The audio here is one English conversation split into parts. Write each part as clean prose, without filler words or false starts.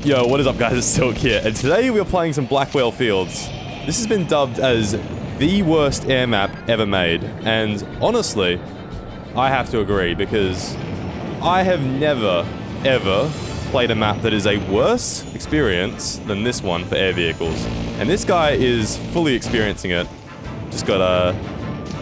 Yo, what is up guys, it's Silk here, and today we are playing some Blackwell Fields. This has been dubbed as the worst air map ever made, and honestly, I have to agree, because I have never, ever played a map that is a worse experience than this one for air vehicles. And this guy is fully experiencing it. Just got a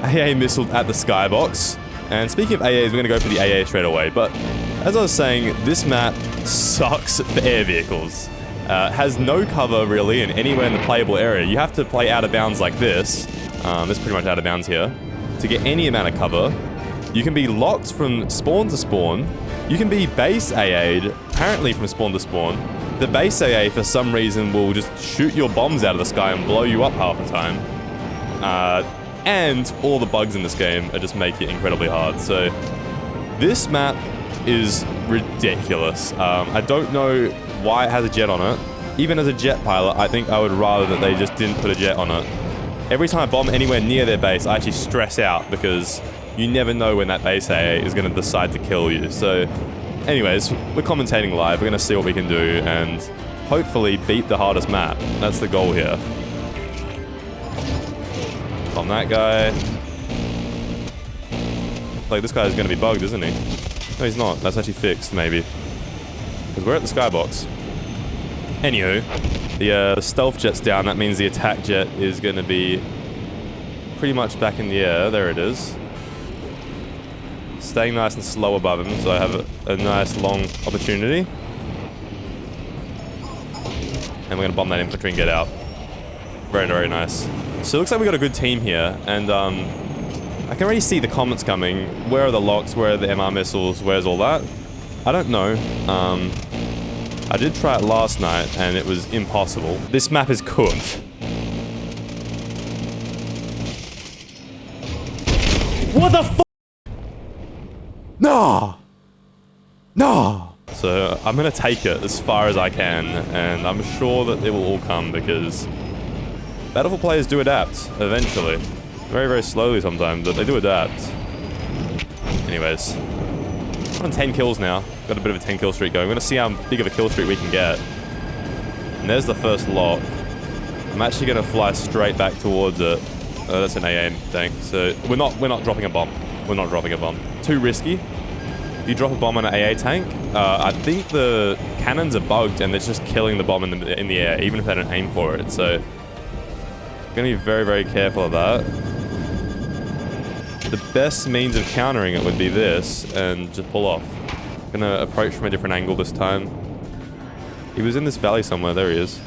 AA missile at the skybox. And speaking of AAs, we're going to go for the AA straight away, but as I was saying, this map sucks for air vehicles. Has no cover really in anywhere in the playable area. You have to play out of bounds like this. This is pretty much out of bounds here. To get any amount of cover, you can be locked from spawn to spawn. You can be base AA'd, apparently from spawn to spawn. The base AA, for some reason, will just shoot your bombs out of the sky and blow you up half the time. And all the bugs in this game are just make it incredibly hard. So this map is ridiculous. I don't know why it has a jet on it. Even as a jet pilot, I think I would rather that they just didn't put a jet on it. Every time I bomb anywhere near their base, I actually stress out because you never know when that base AA is going to decide to kill you. So anyways, we're commentating live. We're going to see what we can do and hopefully beat the hardest map. That's the goal here. Bomb that guy. Like, this guy is going to be bugged, isn't he? No, he's not. That's actually fixed, maybe. Because we're at the skybox. Anywho, the stealth jet's down. That means the attack jet is going to be pretty much back in the air. There it is. Staying nice and slow above him, so I have a nice long opportunity. And we're going to bomb that infantry and get out. Very, very nice. So it looks like we got a good team here, and I can already see the comments coming. Where are the locks? Where are the MR missiles? Where's all that? I don't know. I did try it last night, and it was impossible. This map is cooked. What the f***? No! No! So I'm gonna take it as far as I can, and I'm sure that it will all come because Battlefield players do adapt, eventually. Very, very slowly sometimes, but they do adapt. Anyways. I'm on 10 kills now. Got a bit of a 10 kill streak going. We're gonna see how big of a kill streak we can get. And there's the first lock. I'm actually gonna fly straight back towards it. That's an AA tank. So we're not dropping a bomb. We're not dropping a bomb. Too risky. If you drop a bomb on an AA tank, I think the cannons are bugged and it's just killing the bomb in the air, even if they don't aim for it. So gonna be very, very careful of that. The best means of countering it would be this and just pull off. Gonna approach from a different angle this time. He was in this valley somewhere. There he is.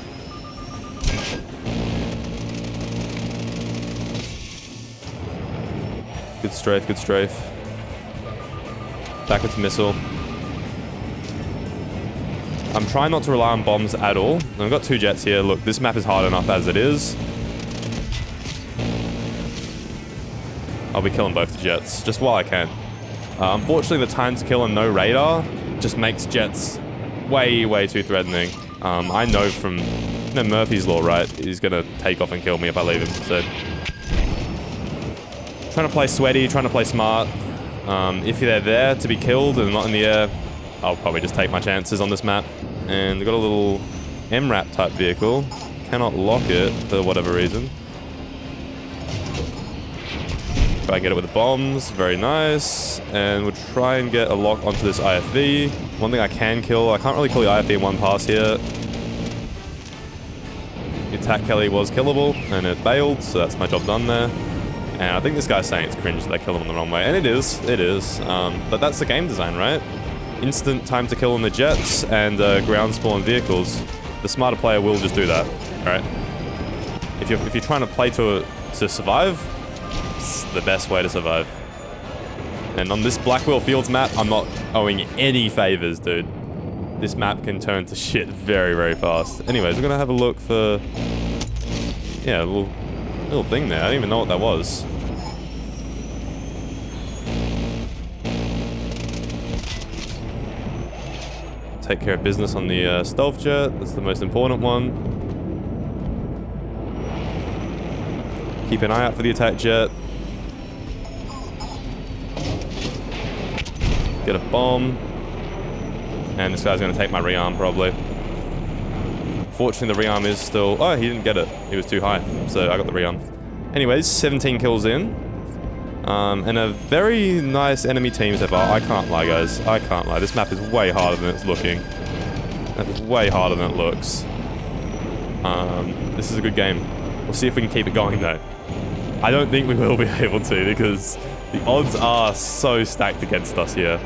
Good strafe, good strafe. Backwards missile. I'm trying not to rely on bombs at all. I've got 2 jets here. Look, this map is hard enough as it is. I'll be killing both the jets, just while I can. Unfortunately, the time to kill and no radar just makes jets way, way too threatening. I know from Murphy's Law, right? He's gonna take off and kill me if I leave him, so. Trying to play sweaty, trying to play smart. If they're there to be killed and not in the air, I'll probably just take my chances on this map. And we've got a little MRAP type vehicle. Cannot lock it for whatever reason. Try and get it with the bombs, very nice. And we'll try and get a lock onto this IFV. One thing I can kill, I can't really kill the IFV in one pass here. The attack heli was killable, and it failed, so that's my job done there. And I think this guy's saying it's cringe that they kill him in the wrong way, and it is. But that's the game design, right? Instant time to kill on the jets and ground spawn vehicles. The smarter player will just do that, right? If you're trying to play to survive, it's the best way to survive. And on this Blackwell Fields map, I'm not owing any favors, dude. This map can turn to shit very, very fast. Anyways, we're gonna have a look for, yeah, a little thing there. I don't even know what that was. Take care of business on the stealth jet. That's the most important one. Keep an eye out for the attack jet. Get a bomb. And this guy's going to take my rearm, probably. Fortunately, the rearm is still... Oh, he didn't get it. He was too high, so I got the rearm. Anyways, 17 kills in. And a very nice enemy team so far. I can't lie, guys. I can't lie. This map is way harder than it's looking. That is way harder than it looks. This is a good game. We'll see if we can keep it going, though. I don't think we will be able to, because the odds are so stacked against us here.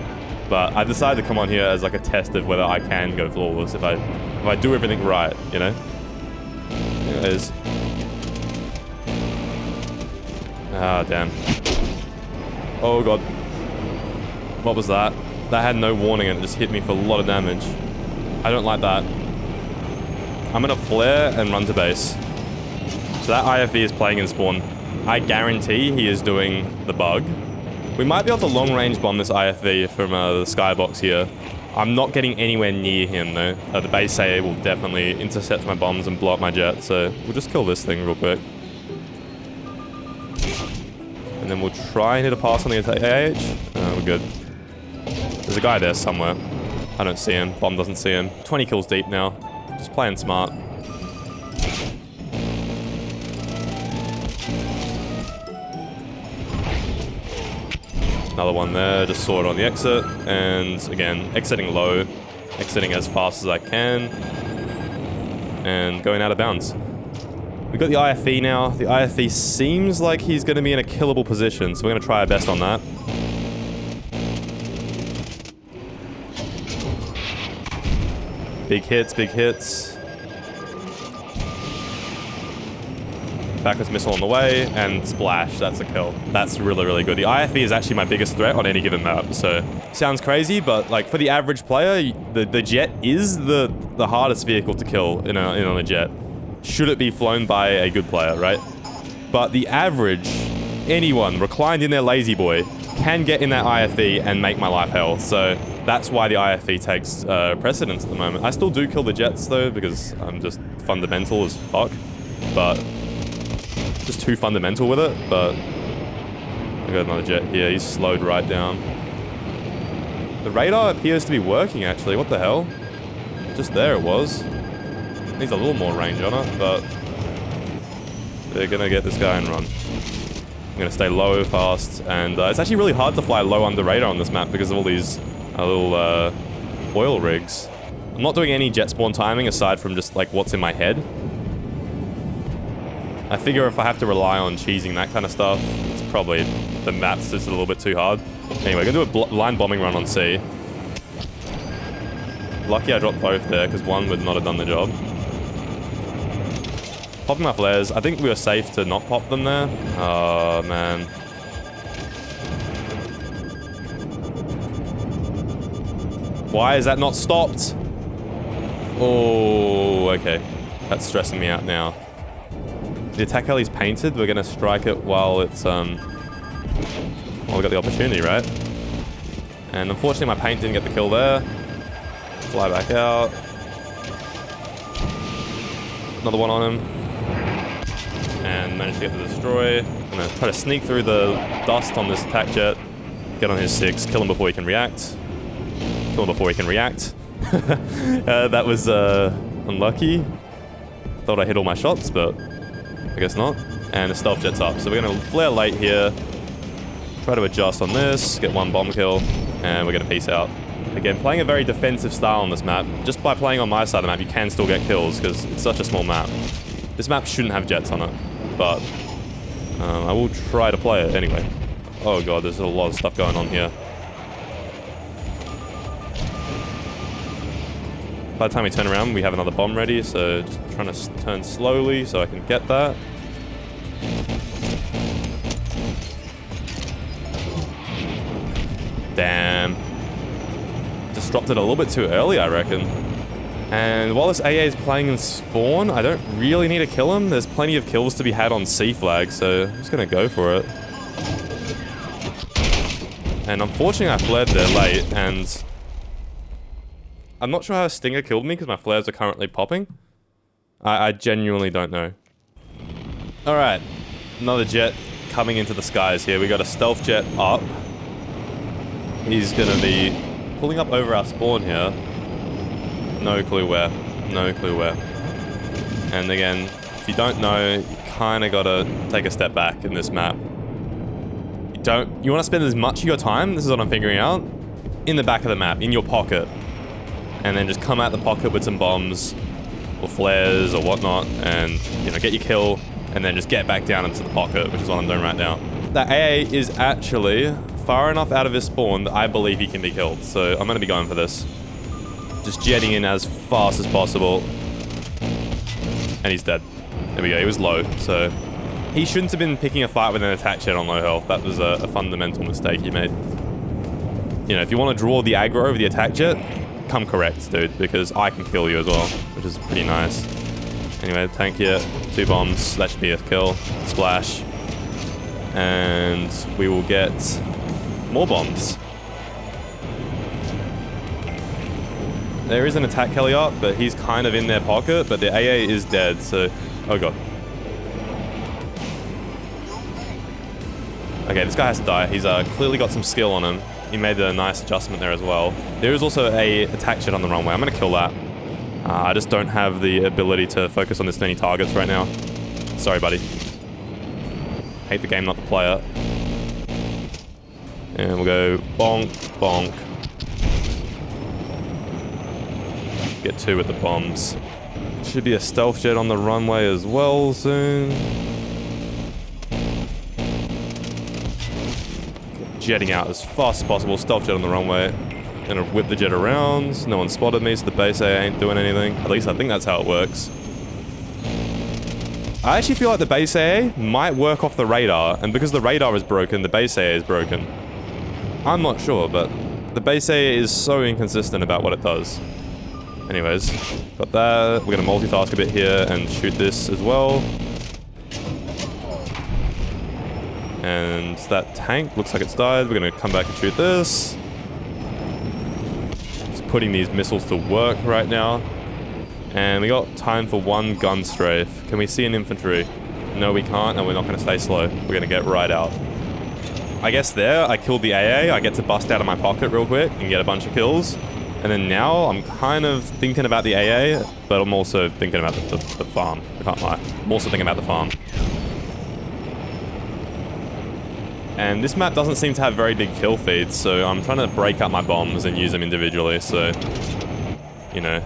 But I decided to come on here as like a test of whether I can go flawless if I do everything right, you know? Anyways. Ah, damn. Oh, God. What was that? That had no warning and it just hit me for a lot of damage. I don't like that. I'm gonna flare and run to base. So that IFV is playing in spawn. I guarantee he is doing the bug. We might be able to long-range bomb this IFV from the skybox here. I'm not getting anywhere near him, though. The base AA will definitely intercept my bombs and blow up my jet, so we'll just kill this thing real quick. And then we'll try and hit a pass on the AH. We're good. There's a guy there somewhere. I don't see him. Bomb doesn't see him. 20 kills deep now. Just playing smart. Another one there. Just saw it on the exit. And again, exiting low. Exiting as fast as I can. And going out of bounds. We've got the IFV now. The IFV seems like he's going to be in a killable position, so we're going to try our best on that. Big hits, big hits. Backwards missile on the way, and splash. That's a kill. That's really, really good. The IFV is actually my biggest threat on any given map, so... Sounds crazy, but like for the average player, the jet is the hardest vehicle to kill in on a jet. Should it be flown by a good player, right? But the average, anyone reclined in their lazy boy, can get in that IFV and make my life hell. So that's why the IFV takes precedence at the moment. I still do kill the jets though, because I'm just fundamental as fuck. But just too fundamental with it. But I got another jet here. He's slowed right down. The radar appears to be working actually. What the hell? Just there it was. Needs a little more range on it, but they're gonna get this guy and run. I'm gonna stay low, fast, and it's actually really hard to fly low under radar on this map because of all these little oil rigs. I'm not doing any jet spawn timing aside from just like what's in my head. I figure if I have to rely on cheesing that kind of stuff, it's probably the map's just a little bit too hard. Anyway, gonna do a line bombing run on C. Lucky I dropped both there because one would not have done the job. Popping my flares. I think we were safe to not pop them there. Oh, man. Why is that not stopped? Oh, okay. That's stressing me out now. The attack heli's painted. We're going to strike it while it's, well, we got the opportunity, right? And unfortunately, my paint didn't get the kill there. Fly back out. Another one on him. And managed to get the destroy. I'm gonna try to sneak through the dust on this attack jet. Get on his 6, kill him before he can react. Kill him before he can react. That was unlucky. Thought I hit all my shots, but I guess not. And the stealth jet's up. So we're gonna flare late here. Try to adjust on this, get one bomb kill, and we're gonna peace out. Again, playing a very defensive style on this map. Just by playing on my side of the map, you can still get kills because it's such a small map. This map shouldn't have jets on it, but I will try to play it anyway. Oh god, there's a lot of stuff going on here. By the time we turn around, we have another bomb ready, so just trying to turn slowly so I can get that. Damn. Just dropped it a little bit too early, I reckon. And while this AA is playing in spawn, I don't really need to kill him. There's plenty of kills to be had on C flag, so I'm just gonna go for it. And unfortunately, I flared there late, and I'm not sure how Stinger killed me because my flares are currently popping. I genuinely don't know. All right, another jet coming into the skies here. We got a stealth jet up. He's gonna be pulling up over our spawn here. No clue where. No clue where. And again, if you don't know, you kind of got to take a step back in this map. You want to spend as much of your time, this is what I'm figuring out, in the back of the map, in your pocket. And then just come out the pocket with some bombs or flares or whatnot and, you know, get your kill and then just get back down into the pocket, which is what I'm doing right now. That AA is actually far enough out of his spawn that I believe he can be killed. So I'm going to be going for this. Just jetting in as fast as possible. And he's dead. There we go, he was low, so he shouldn't have been picking a fight with an attack jet on low health. That was a fundamental mistake he made. You know, if you want to draw the aggro over the attack jet, come correct, dude, because I can kill you as well, which is pretty nice. Anyway, tank here, 2 bombs, that should be a kill. Splash. And we will get more bombs. There is an attack heli up, but he's kind of in their pocket, but the AA is dead, so... Oh god. Okay, this guy has to die. He's clearly got some skill on him. He made a nice adjustment there as well. There is also a attack jet on the runway. I'm going to kill that. I just don't have the ability to focus on this many targets right now. Sorry, buddy. Hate the game, not the player. And we'll go bonk, bonk. Get 2 with the bombs. Should be a stealth jet on the runway as well soon. Jetting out as fast as possible. Stealth jet on the runway. Gonna whip the jet around. No one spotted me, so the base A ain't doing anything. At least I think that's how it works. I actually feel like the base A might work off the radar, and because the radar is broken, the base A is broken. I'm not sure, but the base A is so inconsistent about what it does. Anyways, got that. We're gonna multitask a bit here and shoot this as well. And that tank looks like it's died. We're gonna come back and shoot this. Just putting these missiles to work right now. And we got time for 1 gun strafe. Can we see an infantry? No, we can't, and we're not gonna stay slow. We're gonna get right out. I guess there, I killed the AA. I get to bust out of my pocket real quick and get a bunch of kills. And then now, I'm kind of thinking about the AA, but I'm also thinking about the farm. I can't lie. I'm also thinking about the farm. And this map doesn't seem to have very big kill feeds, so I'm trying to break up my bombs and use them individually, so... You know...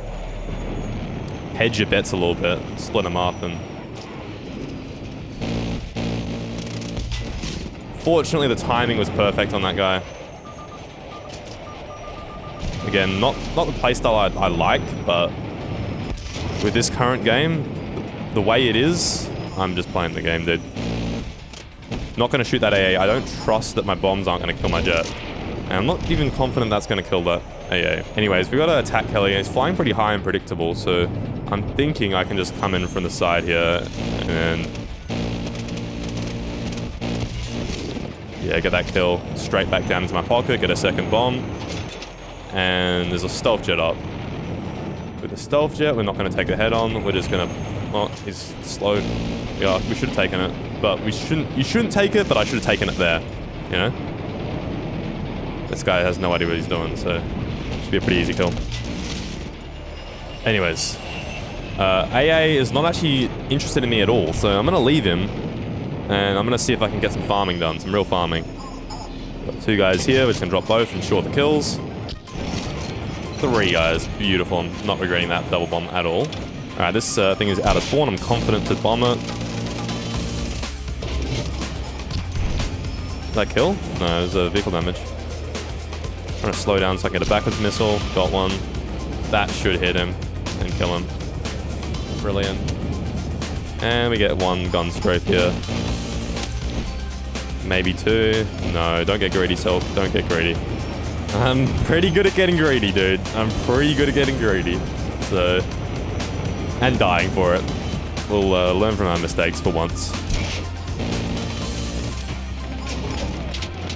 Hedge your bets a little bit. Split them up and... Fortunately, the timing was perfect on that guy. Again, not the playstyle I like, but with this current game, the way it is, I'm just playing the game, dude. Not going to shoot that AA. I don't trust that my bombs aren't going to kill my jet. And I'm not even confident that's going to kill that AA. Anyways, we got an attack heli, and it's flying pretty high and predictable, so I'm thinking I can just come in from the side here and... Yeah, get that kill. Straight back down into my pocket, get a second bomb. And there's a stealth jet up. With the stealth jet, we're not going to take the head on. We're just going to... Oh, he's slow. Yeah, we should have taken it. But we shouldn't... You shouldn't take it, but I should have taken it there. You know? This guy has no idea what he's doing, so... It should be a pretty easy kill. Anyways. AA is not actually interested in me at all, so I'm going to leave him. And I'm going to see if I can get some farming done. Some real farming. Got 2 guys here. We're just going to drop both and short the kills. 3 guys. Beautiful. I'm not regretting that double bomb at all. Alright, this thing is out of spawn. I'm confident to bomb it. Did that kill? No, it was vehicle damage. I'm trying to slow down so I can get a backwards missile. Got one. That should hit him and kill him. Brilliant. And we get 1 gun strafe here. Maybe 2. No, don't get greedy, Self. Don't get greedy. I'm pretty good at getting greedy, dude. I'm pretty good at getting greedy. So... And dying for it. We'll learn from our mistakes for once.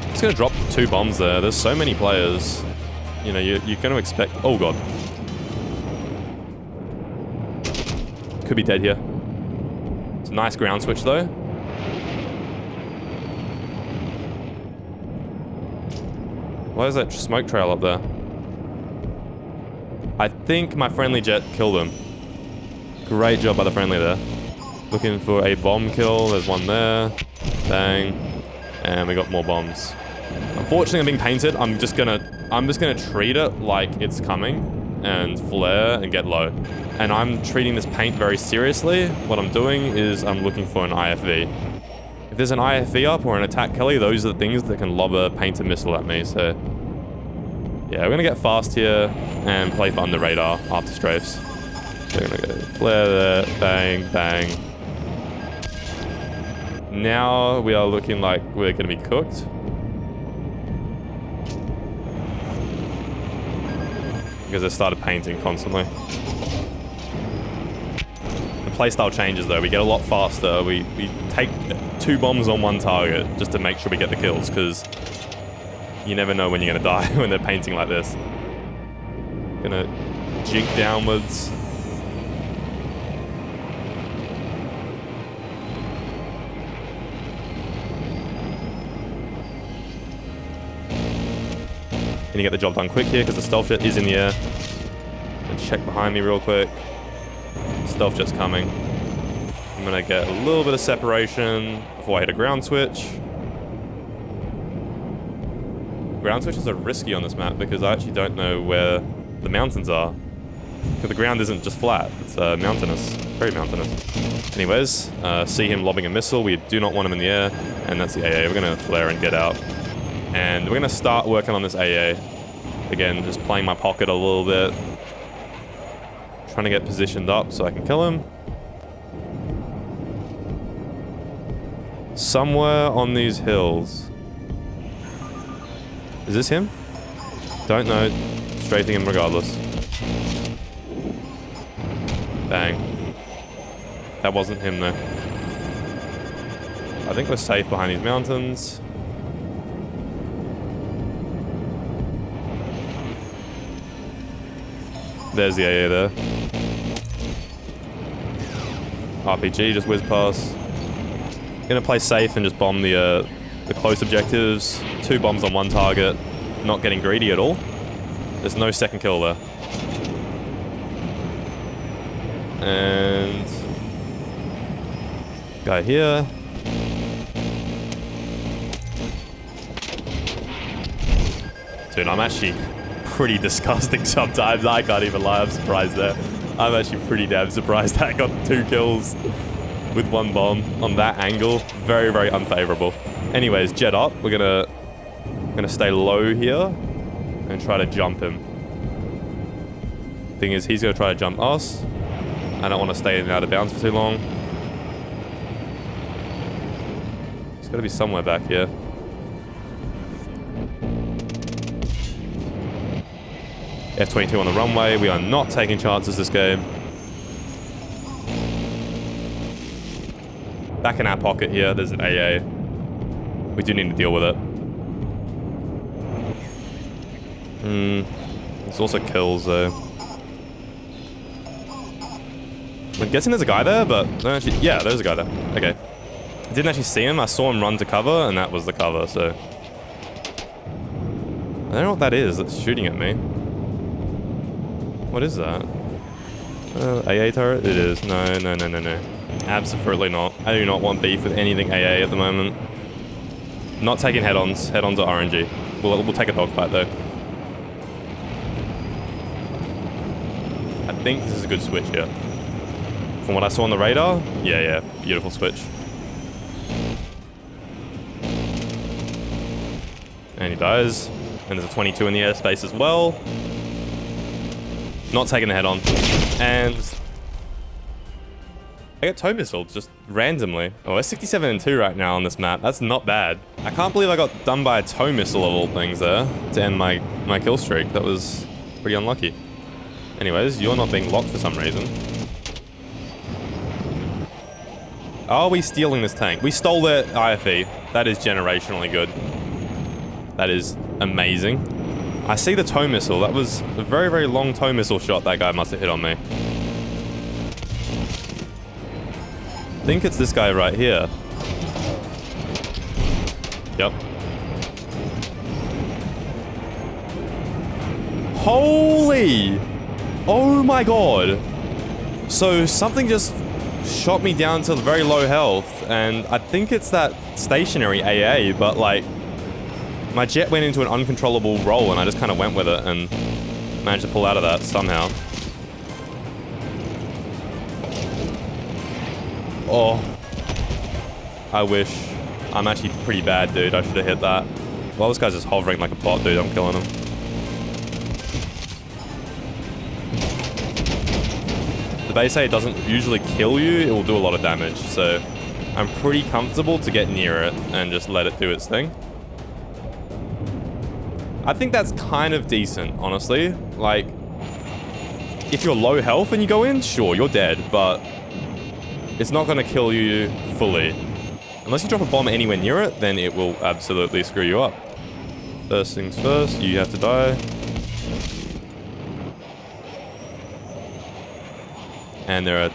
I'm just gonna drop 2 bombs there. There's so many players. You know, you're gonna expect... Oh, God. Could be dead here. It's a nice ground switch, though. Why is that smoke trail up there? I think my friendly jet killed him. Great job by the friendly there. Looking for a bomb kill. There's one there. Bang. And we got more bombs. Unfortunately, I'm being painted. I'm just gonna treat it like it's coming and flare and get low. And I'm treating this paint very seriously. What I'm doing is I'm looking for an IFV. If there's an IFV up or an attack Kelly, those are the things that can lob a painted missile at me. So yeah, we're gonna get fast here and play for under radar after strafes. So we're gonna go flare there, bang, bang. Now we are looking like we're gonna be cooked. Because I started painting constantly. The playstyle changes though. We get a lot faster. We take 2 bombs on 1 target just to make sure we get the kills, because you never know when you're gonna die when they're painting like this. Gonna jink downwards. Gonna get the job done quick here because the stealth jet is in the air. And check behind me real quick. Stealth jet's coming. I'm gonna get a little bit of separation before I hit a ground switch. Ground switches are risky on this map because I actually don't know where the mountains are. Because the ground isn't just flat, it's mountainous. Very mountainous. Anyways, see him lobbing a missile. We do not want him in the air, and that's the AA. We're gonna flare and get out. And we're gonna start working on this AA. Again, just playing my pocket a little bit. Trying to get positioned up so I can kill him. Somewhere on these hills. Is this him? Don't know. Strafing him regardless. Bang. That wasn't him though. I think we're safe behind these mountains. There's the AA there. RPG just whiz past. Gonna play safe and just bomb the close objectives. 2 bombs on 1 target. Not getting greedy at all. There's no second kill there. And guy here. Dude, I'm actually pretty disgusting sometimes. I can't even lie. I'm surprised there. I'm actually pretty damn surprised that I got 2 kills with 1 bomb on that angle. Very, very unfavorable. Anyways, jet up. We're gonna stay low here and try to jump him. Thing is, he's gonna try to jump us. I don't want to stay in and out of bounds for too long. He's got to be somewhere back here. F-22 on the runway. We are not taking chances this game. Back in our pocket here, there's an AA. We do need to deal with it. There's also kills though. I'm guessing there's a guy there, but no, actually, yeah, there's a guy there. Okay. I didn't actually see him. I saw him run to cover, and that was the cover, so. I don't know what that is that's shooting at me. What is that? AA turret? It is. No, no, no, no, no. Absolutely not. I do not want beef with anything AA at the moment. Not taking head-ons. Head-ons are RNG. We'll take a dogfight, though. I think this is a good switch here. From what I saw on the radar, yeah, beautiful switch. And he dies. And there's a 22 in the airspace as well. Not taking the head on. And I got tow missiles just randomly. Oh, we're 67 and 2 right now on this map. That's not bad. I can't believe I got done by a tow missile of all things there to end my kill streak. That was pretty unlucky. Anyways, you're not being locked for some reason. Are we stealing this tank? We stole their IFE. That is generationally good. That is amazing. I see the tow missile. That was a very, very long tow missile shot that guy must have hit on me. I think it's this guy right here. Yep. Holy! Oh my god. So something just shot me down to very low health, and I think it's that stationary AA, but like my jet went into an uncontrollable roll and I just kind of went with it and managed to pull out of that somehow. Oh, I wish. I'm actually pretty bad, dude. I should have hit that. Well, this guy's just hovering like a bot, dude. I'm killing him. The base A doesn't usually kill you. It will do a lot of damage, so I'm pretty comfortable to get near it and just let it do its thing. I think that's kind of decent, honestly. Like, if you're low health and you go in, sure, you're dead, but it's not going to kill you fully. Unless you drop a bomb anywhere near it, then it will absolutely screw you up. First things first, you have to die. And there are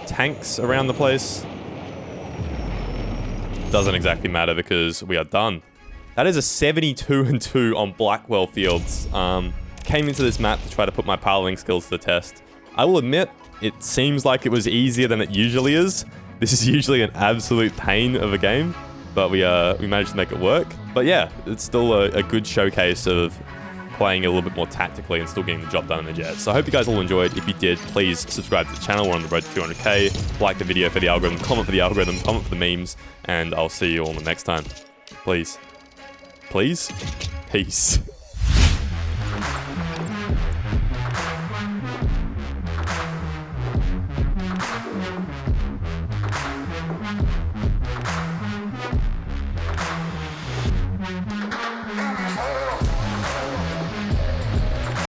tanks around the place. Doesn't exactly matter because we are done. That is a 72-2 on Blackwell Fields. Came into this map to try to put my piloting skills to the test. I will admit, it seems like it was easier than it usually is. This is usually an absolute pain of a game, but we managed to make it work. But yeah, it's still a good showcase of playing a little bit more tactically and still getting the job done in the jet. So I hope you guys all enjoyed. If you did, please subscribe to the channel. We're on the road to 200k. Like the video for the algorithm, comment for the algorithm, comment for the memes, and I'll see you all the next time. Please. Please? Peace.